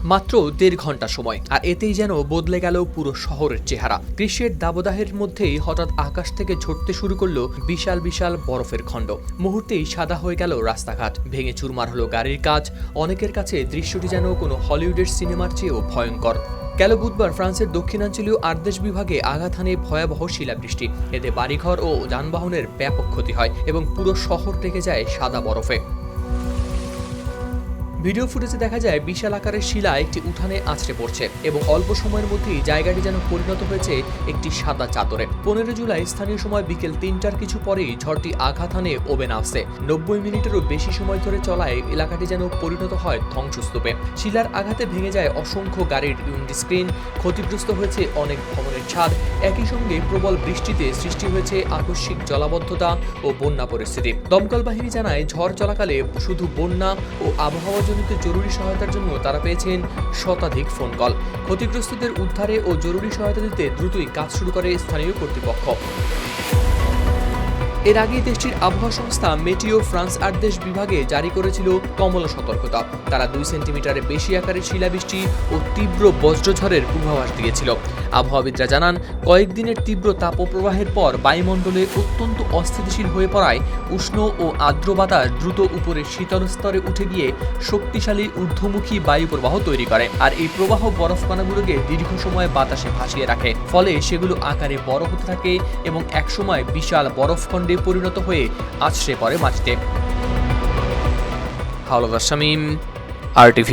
মাত্র ১.৫ ঘন্টা সময়, আর এতেই যেন বদলে গেল পুরো শহরের চেহারা। গ্রীষ্মের দাবদাহের মধ্যেই হঠাৎ আকাশ থেকে ঝরতে শুরু করলো বিশাল বিশাল বরফের খণ্ড। মুহূর্তেই সাদা হয়ে গেল রাস্তাঘাট, ভেঙে চুরমার হলো গাড়ির কাচ। অনেকের কাছে দৃশ্যটি যেন কোনো হলিউডের সিনেমার চেয়েও ভয়ঙ্কর। গেল বুধবার ফ্রান্সের দক্ষিণাঞ্চলীয় আর্দেশ বিভাগে আঘাত হানে ভয়াবহ শিলাবৃষ্টি। এতে বাড়িঘর ও যানবাহনের ব্যাপক ক্ষতি হয় এবং পুরো শহর ঢেকে যায় সাদা বরফে। ভিডিও ফুটেজে দেখা যায় বিশাল আকারের শিলা একটি উঠানে আছড়ে পড়ছে এবং অল্প সময়ের মধ্যেই জায়গাটি যেন পরিণত হয়েছে একটি সাদা চাদরে। ১৫ জুলাই স্থানীয় সময় বিকেল ৩টার কিছু পরেই ঝড়টি আঘাত হানে ওবেনাসে। ৯০ মিনিটেরও বেশি সময় ধরে চলায় এলাকাটি যেন পরিণত হয় ধ্বংসস্তূপে। শিলার আঘাতে ভেঙে যায় অসংখ্য গাড়ির উইন্ডস্ক্রিন, ক্ষতিগ্রস্ত হয়েছে অনেক ভবনের ছাদ। একই সঙ্গে প্রবল বৃষ্টিতে সৃষ্টি হয়েছে আকস্মিক জলাবদ্ধতা ও বন্যা পরিস্থিতি। দমকল বাহিনী জানায়, ঝড় চলাকালে শুধু বন্যা ও আবহাওয়া জরুরি সহায়তার জন্য তারা পেয়েছেন শতাধিক ফোন কল। ক্ষতিগ্রস্তদের উদ্ধারে ও জরুরি সহায়তা দিতে দ্রুতই কাজ শুরু করে স্থানীয় কর্তৃপক্ষ। এর আগে দেশটির আবহাওয়া সংস্থা মেটিও ফ্রান্স আর্দেশ বিভাগে জারি করেছিল কমলা সতর্কতা। তারা ২ সেন্টিমিটারের বেশি আকারের শিলাবৃষ্টি ও তীব্র বজ্রঝড়ের পূর্বাভাস দিয়েছিল। আবহাওয়াবিদরা জানান, কয়েকদিনের তীব্র তাপপ্রবাহের পর বায়ুমণ্ডলে অত্যন্ত অস্থিতিশীল হয়ে পড়ায় উষ্ণ ও আর্দ্র বাতাস দ্রুত উপরের শীতল স্তরে উঠে গিয়ে শক্তিশালী ঊর্ধ্বমুখী বায়ু প্রবাহ তৈরি করে। আর এই প্রবাহ বরফকণাগুলোকে দীর্ঘ সময় বাতাসে ভাসিয়ে রাখে, ফলে সেগুলো আকারে বড় হতে থাকে এবং একসময় বিশাল বরফখণ্ডে পরিণত হয়ে আছড়ে পড়ে মাটিতে। হাওলাদার শামীম, RTV।